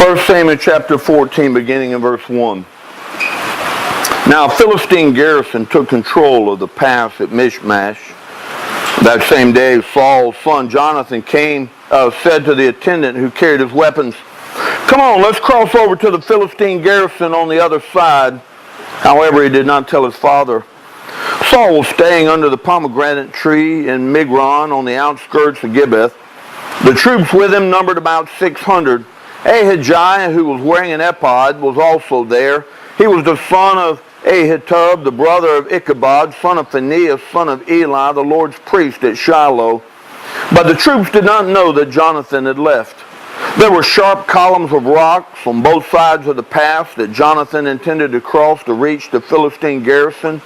1 Samuel chapter 14, beginning in verse 1. Now a Philistine garrison took control of the pass at Michmash. That same day, Saul's son Jonathan said to the attendant who carried his weapons, "Come on, let's cross over to the Philistine garrison on the other side." However, he did not tell his father. Saul was staying under the pomegranate tree in Migron on the outskirts of Gibeah. The troops with him numbered about 600. Ahijah, who was wearing an ephod, was also there. He was the son of Ahitub, the brother of Ichabod, son of Phinehas, son of Eli, the Lord's priest at Shiloh. But the troops did not know that Jonathan had left. There were sharp columns of rocks on both sides of the pass that Jonathan intended to cross to reach the Philistine garrison.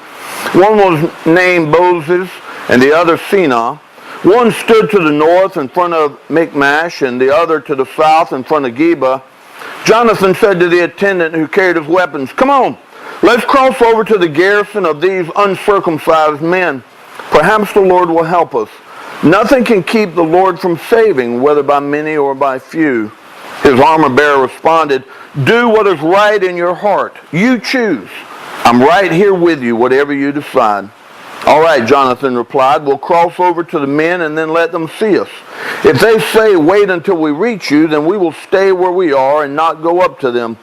One was named Bozez and the other Senah. One stood to the north in front of Michmash and the other to the south in front of Geba. Jonathan said to the attendant who carried his weapons, "Come on, let's cross over to the garrison of these uncircumcised men. Perhaps the Lord will help us. Nothing can keep the Lord from saving, whether by many or by few." His armor-bearer responded, "Do what is right in your heart. You choose. I'm right here with you, whatever you decide." "All right," Jonathan replied, "we'll cross over to the men and then let them see us. If they say, 'Wait until we reach you,' then we will stay where we are and not go up to them.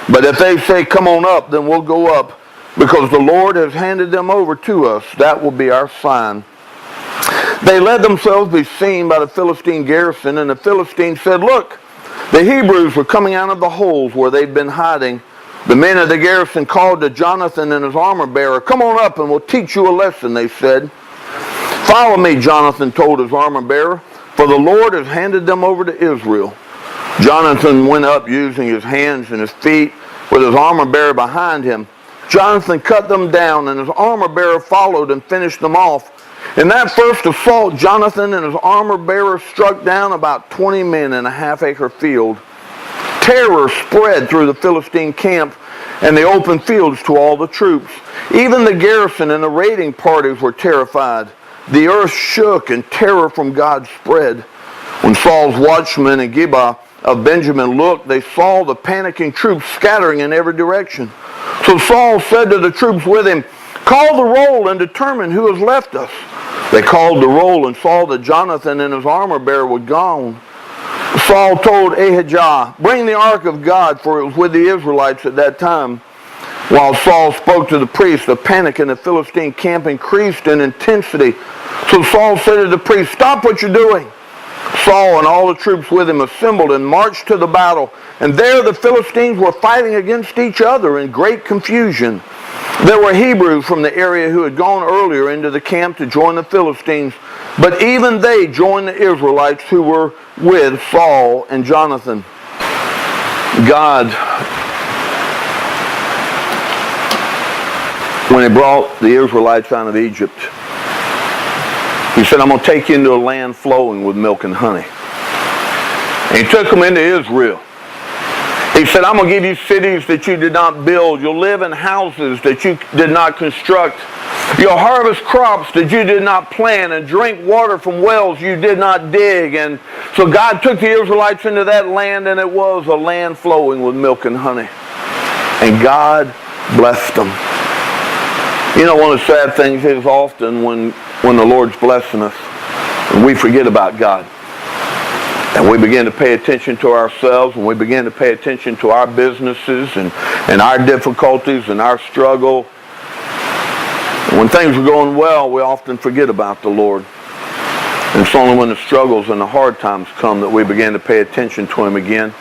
But if they say, 'Come on up,' then we'll go up, because the Lord has handed them over to us. That will be our sign." They let themselves be seen by the Philistine garrison, and the Philistines said, "Look, the Hebrews were coming out of the holes where they'd been hiding." The men of the garrison called to Jonathan and his armor-bearer. "Come on up and we'll teach you a lesson," they said. "Follow me," Jonathan told his armor-bearer, "for the Lord has handed them over to Israel." Jonathan went up using his hands and his feet with his armor-bearer behind him. Jonathan cut them down, and his armor-bearer followed and finished them off. In that first assault, Jonathan and his armor-bearer struck down about 20 men in a half-acre field. Terror spread through the Philistine camp and the open fields to all the troops. Even the garrison and the raiding parties were terrified. The earth shook and terror from God spread. When Saul's watchmen in Gibeah of Benjamin looked, they saw the panicking troops scattering in every direction. So Saul said to the troops with him, "Call the roll and determine who has left us." They called the roll and saw that Jonathan and his armor-bearer were gone. Saul told Ahijah, "Bring the ark of God," for it was with the Israelites at that time. While Saul spoke to the priest, the panic in the Philistine camp increased in intensity. So Saul said to the priest, "Stop what you're doing." Saul and all the troops with him assembled and marched to the battle. And there the Philistines were fighting against each other in great confusion. There were Hebrews from the area who had gone earlier into the camp to join the Philistines, but even they joined the Israelites who were with Saul and Jonathan. God, when he brought the Israelites out of Egypt, he said, "I'm going to take you into a land flowing with milk and honey." And he took them into Israel. He said, "I'm going to give you cities that you did not build. You'll live in houses that you did not construct. You'll harvest crops that you did not plant and drink water from wells you did not dig." And so God took the Israelites into that land, and it was a land flowing with milk and honey. And God blessed them. You know, one of the sad things is often when the Lord's blessing us, we forget about God. And we begin to pay attention to ourselves, and we begin to pay attention to our businesses and our difficulties and our struggle. And when things are going well, we often forget about the Lord. And it's only when the struggles and the hard times come that we begin to pay attention to Him again.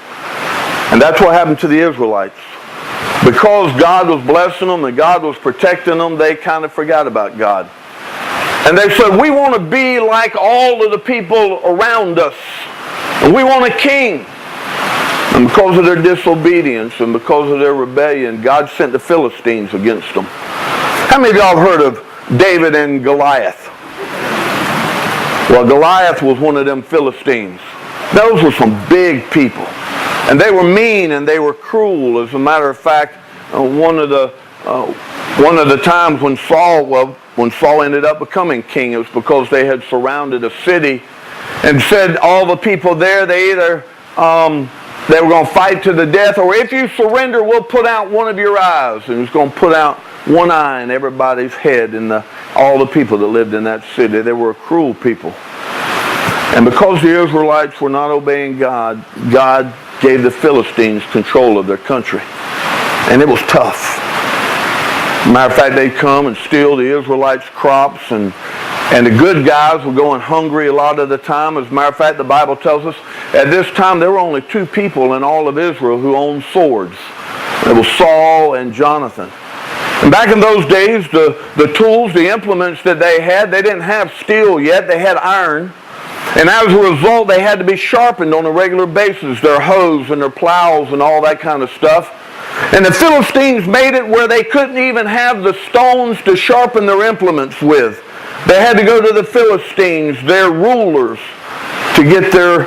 And that's what happened to the Israelites. Because God was blessing them and God was protecting them, they kind of forgot about God. And they said, "We want to be like all of the people around us. And we want a king." And because of their disobedience and because of their rebellion, God sent the Philistines against them. How many of y'all have heard of David and Goliath? Well, Goliath was one of them Philistines. Those were some big people. And they were mean and they were cruel. As a matter of fact, one of the times when Saul ended up becoming king, it was because they had surrounded a city and said all the people there, they either they were going to fight to the death, or if you surrender, we'll put out one of your eyes. And he was going to put out one eye in everybody's head and all the people that lived in that city. They were a cruel people. And because the Israelites were not obeying God, God gave the Philistines control of their country. And it was tough. Matter of fact, they'd come and steal the Israelites' crops, and the good guys were going hungry a lot of the time. As a matter of fact, the Bible tells us at this time there were only 2 people in all of Israel who owned swords. It was Saul and Jonathan. And back in those days, the tools, the implements that they had, they didn't have steel yet, they had iron. And as a result, they had to be sharpened on a regular basis, their hoes and their plows and all that kind of stuff. And the Philistines made it where they couldn't even have the stones to sharpen their implements with. They had to go to the Philistines, their rulers, to get their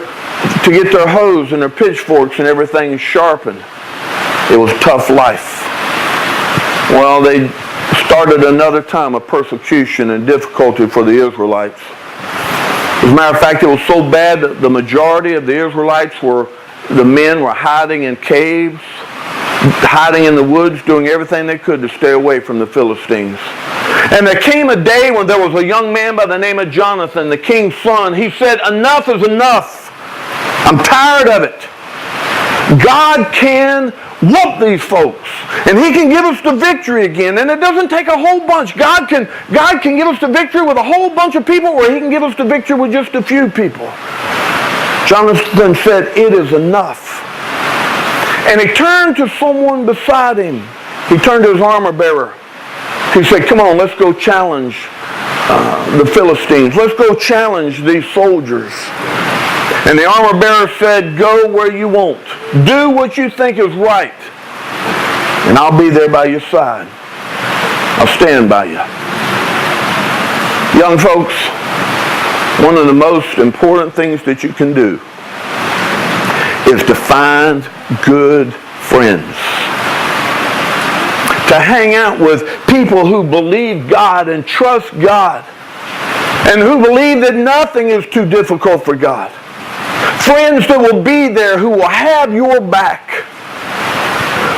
hoes and their pitchforks and everything sharpened. It was a tough life. Well, they started another time of persecution and difficulty for the Israelites. As a matter of fact, it was so bad that the majority of the Israelites the men were hiding in caves, hiding in the woods, doing everything they could to stay away from the Philistines. And there came a day when there was a young man by the name of Jonathan, the king's son. He said, enough is enough. I'm tired of it. God can whoop these folks, and He can give us the victory again. And it doesn't take a whole bunch. God can give us the victory with a whole bunch of people, or He can give us the victory with just a few people. Jonathan said, it is enough. And he turned to someone beside him. He turned to his armor bearer. He said, come on, let's go challenge the Philistines. Let's go challenge these soldiers. And the armor bearer said, go where you want. Do what you think is right. And I'll be there by your side. I'll stand by you. Young folks, one of the most important things that you can do is to find good friends. To hang out with people who believe God and trust God, and who believe that nothing is too difficult for God. Friends that will be there, who will have your back,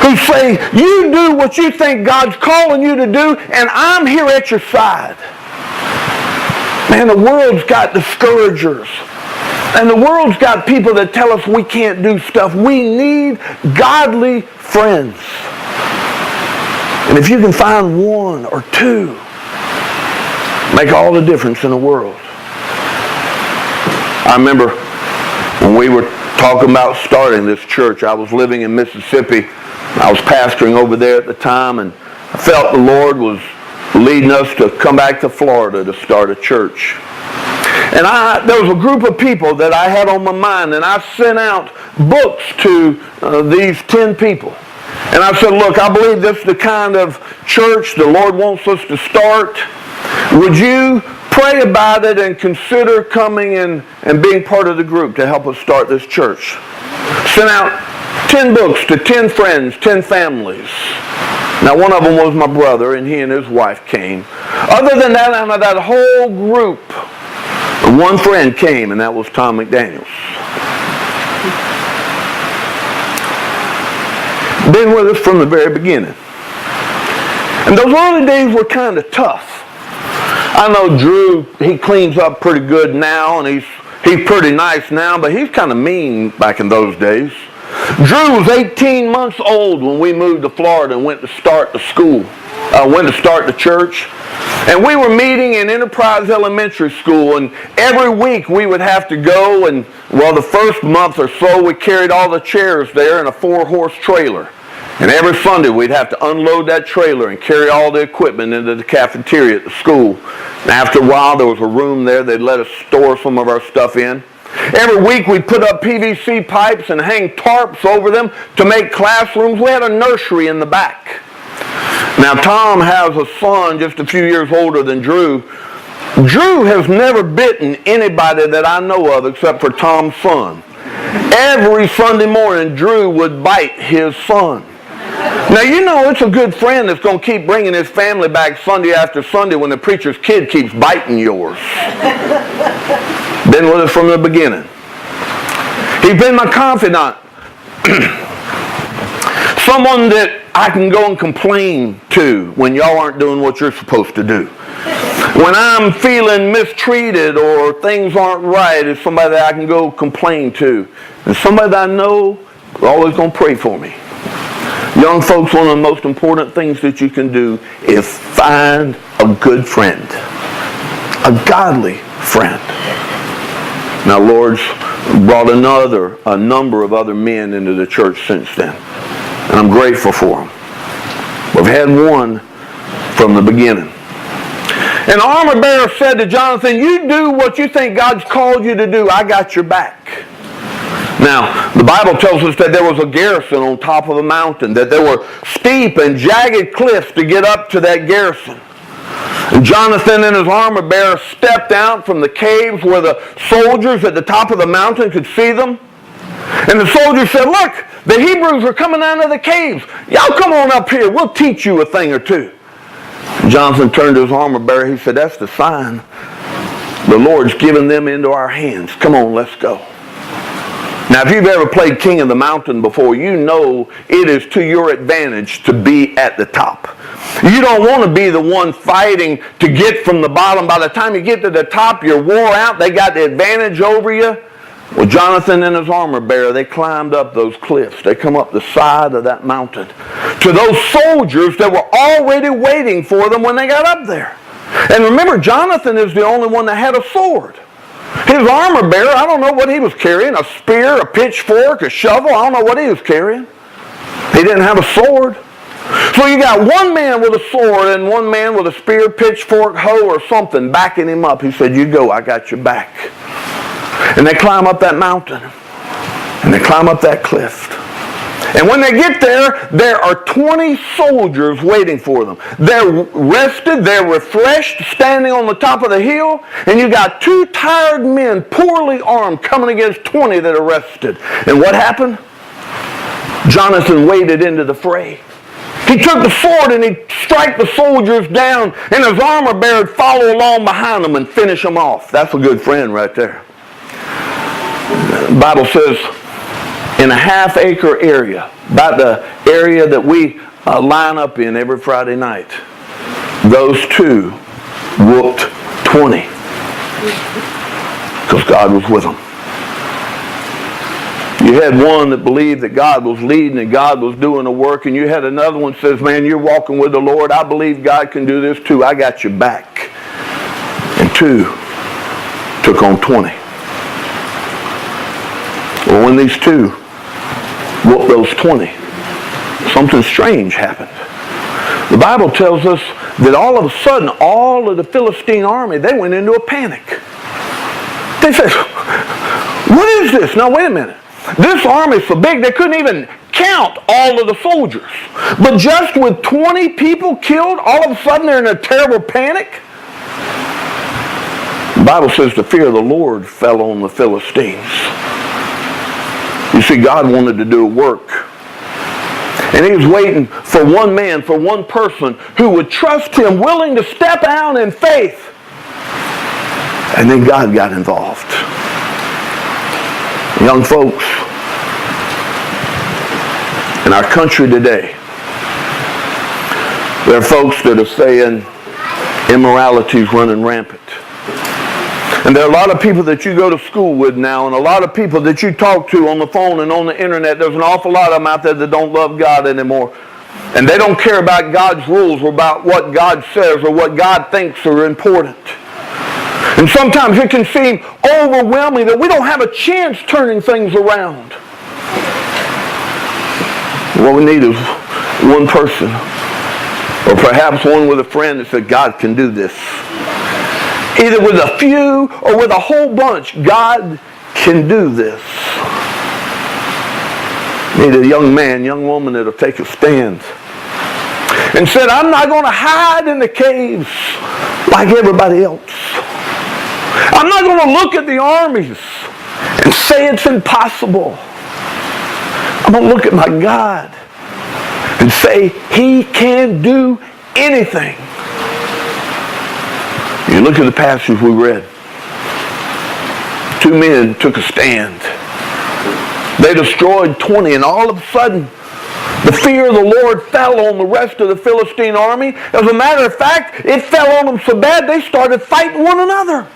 who say, you do what you think God's calling you to do, and I'm here at your side. Man, the world's got discouragers. And the world's got people that tell us we can't do stuff. We need godly friends. And if you can find one or two, make all the difference in the world. I remember when we were talking about starting this church, I was living in Mississippi. I was pastoring over there at the time, and I felt the Lord was leading us to come back to Florida to start a church. And there was a group of people that I had on my mind, and I sent out books to these 10 people. And I said, look, I believe this is the kind of church the Lord wants us to start. Would you pray about it and consider coming in and being part of the group to help us start this church? Sent out 10 books to 10 friends, 10 families. Now, one of them was my brother, and he and his wife came. Other than that, out of that whole group, one friend came, and that was Tom McDaniels. Been with us from the very beginning. And those early days were kind of tough. I know Drew, he cleans up pretty good now, and he's pretty nice now, but he's kind of mean back in those days. Drew was 18 months old when we moved to Florida and went to start the school. Went to start the church. And we were meeting in Enterprise Elementary School, and every week we would have to go, and well, the first month or so we carried all the chairs there in a 4-horse trailer. And every Sunday we'd have to unload that trailer and carry all the equipment into the cafeteria at the school. And after a while there was a room there they'd let us store some of our stuff in. Every week we'd put up PVC pipes and hang tarps over them to make classrooms. We had a nursery in the back. Now, Tom has a son just a few years older than Drew. Drew has never bitten anybody that I know of except for Tom's son. Every Sunday morning, Drew would bite his son. Now, you know it's a good friend that's going to keep bringing his family back Sunday after Sunday when the preacher's kid keeps biting yours. Been with us from the beginning. He's been my confidant Someone that I can go and complain to when y'all aren't doing what you're supposed to do. When I'm feeling mistreated or things aren't right, it's somebody that I can go complain to. And somebody that I know is always going to pray for me. Young folks, one of the most important things that you can do is find a good friend. A godly friend. Now, Lord's brought a number of other men into the church since then. And I'm grateful for them. We've had one from the beginning. And the armor bearer said to Jonathan, you do what you think God's called you to do. I got your back. Now, the Bible tells us that there was a garrison on top of a mountain, that there were steep and jagged cliffs to get up to that garrison. And Jonathan and his armor bearer stepped out from the caves where the soldiers at the top of the mountain could see them. And the soldiers said, look, the Hebrews are coming out of the caves. Y'all come on up here. We'll teach you a thing or two. And Jonathan turned to his armor bearer. He said, that's the sign. The Lord's given them into our hands. Come on, let's go. Now, if you've ever played King of the Mountain before, you know it is to your advantage to be at the top. You don't want to be the one fighting to get from the bottom. By the time you get to the top, you're wore out. They got the advantage over you. Well, Jonathan and his armor bearer, they climbed up those cliffs. They come up the side of that mountain to those soldiers that were already waiting for them when they got up there. And remember, Jonathan is the only one that had a sword. His armor bearer, I don't know what he was carrying, a spear, a pitchfork, a shovel, I don't know what he was carrying. He didn't have a sword. So you got one man with a sword and one man with a spear, pitchfork, hoe, or something backing him up. He said, you go, I got your back. And they climb up that mountain. And they climb up that cliff. And when they get there, there are 20 soldiers waiting for them. They're rested, they're refreshed, standing on the top of the hill. And you got 2 tired men, poorly armed, coming against 20 that are rested. And what happened? Jonathan waded into the fray. He took the sword and he struck the soldiers down. And his armor bearer would follow along behind them and finish them off. That's a good friend right there. The Bible says in a half-acre area, about the area that we line up in every Friday night, those 2 whooped 20 because God was with them. You had one that believed that God was leading and God was doing the work, and you had another one that says, man, you're walking with the Lord. I believe God can do this too. I got your back. And 2 took on 20. Well, when these 2 whooped those 20, something strange happened. The Bible tells us that all of a sudden, all of the Philistine army, they went into a panic. They said, what is this? Now, wait a minute. This army is so big, they couldn't even count all of the soldiers. But just with 20 people killed, all of a sudden they're in a terrible panic? The Bible says the fear of the Lord fell on the Philistines. You see, God wanted to do a work. And he was waiting for one man, for one person who would trust him, willing to step out in faith. And then God got involved. Young folks, in our country today, there are folks that are saying immorality is running rampant. And there are a lot of people that you go to school with now, and a lot of people that you talk to on the phone and on the internet. There's an awful lot of them out there that don't love God anymore. And they don't care about God's rules or about what God says or what God thinks are important. And sometimes it can seem overwhelming that we don't have a chance turning things around. What we need is one person, or perhaps one with a friend that said, God can do this. Either with a few or with a whole bunch, God can do this. You need a young man, young woman that'll take a stand and said, I'm not going to hide in the caves like everybody else. I'm not going to look at the armies and say it's impossible. I'm going to look at my God and say He can do anything. You look at the passage we read. 2 men took a stand. They destroyed 20, and all of a sudden, the fear of the Lord fell on the rest of the Philistine army. As a matter of fact, it fell on them so bad they started fighting one another.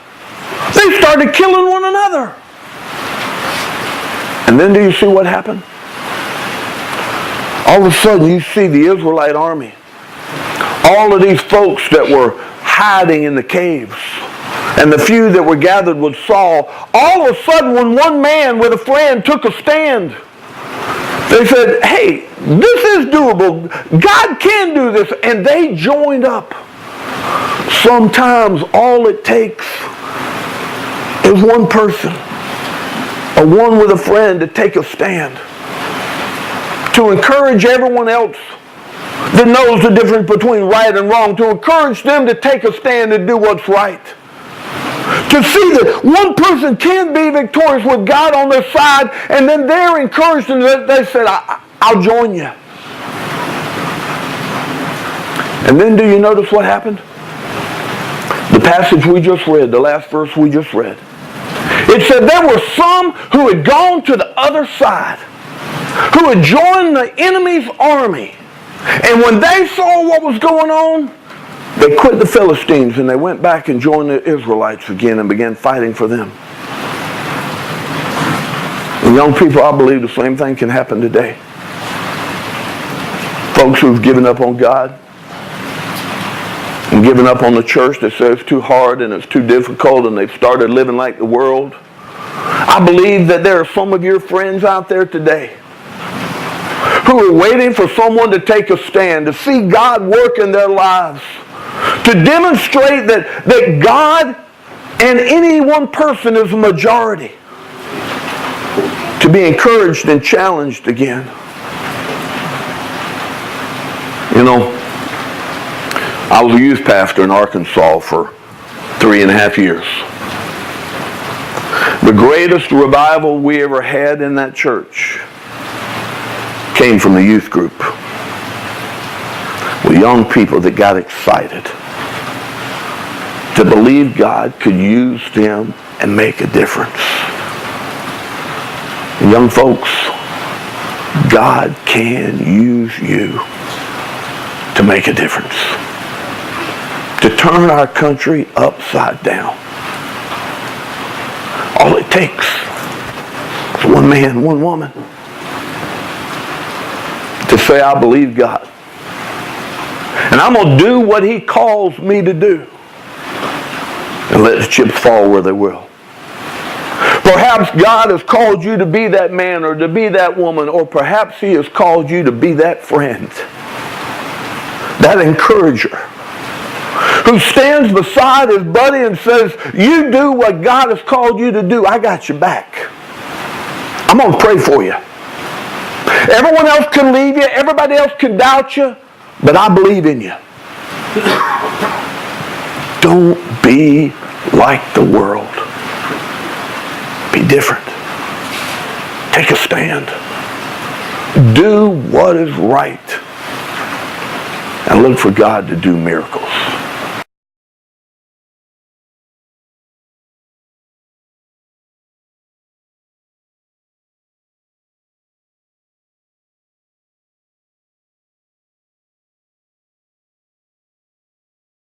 They started killing one another. And then do you see what happened? All of a sudden you see the Israelite army. All of these folks that were hiding in the caves, and the few that were gathered with Saul, all of a sudden when one man with a friend took a stand, they said, hey, this is doable. God can do this. And they joined up. Sometimes all it takes is one person, or one with a friend, to take a stand, to encourage everyone else that knows the difference between right and wrong, to encourage them to take a stand and do what's right. To see that one person can be victorious with God on their side, and then they're encouraged and they said, I'll join you. And then do you notice what happened? The passage we just read, the last verse we just read. It said there were some who had gone to the other side, who had joined the enemy's army. And when they saw what was going on, they quit the Philistines and they went back and joined the Israelites again and began fighting for them. And young people, I believe the same thing can happen today. Folks who've given up on God and given up on the church, that says it's too hard and it's too difficult, and they've started living like the world. I believe that there are some of your friends out there today who are waiting for someone to take a stand, to see God work in their lives, to demonstrate that God and any one person is a majority, to be encouraged and challenged again. You know, I was a youth pastor in Arkansas for 3.5 years. The greatest revival we ever had in that church came from the youth group, with young people that got excited to believe God could use them and make a difference. And young folks, God can use you to make a difference, to turn our country upside down. All it takes is one man, one woman, to say, I believe God, and I'm going to do what He calls me to do, and let the chips fall where they will. Perhaps God has called you to be that man or to be that woman, or perhaps He has called you to be that friend, that encourager, who stands beside his buddy and says, you do what God has called you to do. I got your back. I'm going to pray for you. Everyone else can leave you. Everybody else can doubt you. But I believe in you. Don't be like the world. Be different. Take a stand. Do what is right. And look for God to do miracles.